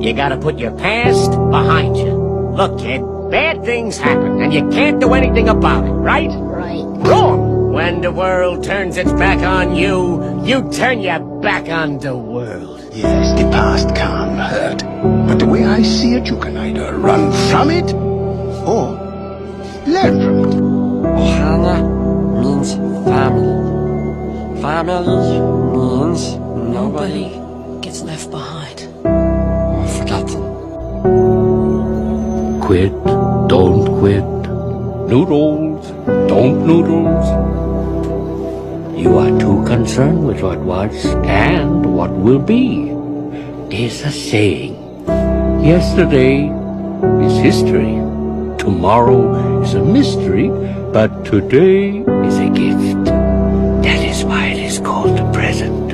You gotta put your past behind you. Look, kid, bad things happen, and you can't do anything about it, right? Right. Wrong! When the world turns its back on you, you turn your back on the world. Yes, the past can hurt. But the way I see it, you can either run from it, or learn from it. Ohana means family. Family means nobody Gets left behind. or forgotten. Quit, don't quit. Noodles, don't noodles. You are too concerned with what was and what will be. There's a saying. Yesterday is history. Tomorrow is a mystery. But today is a gift. That is why it is called the present.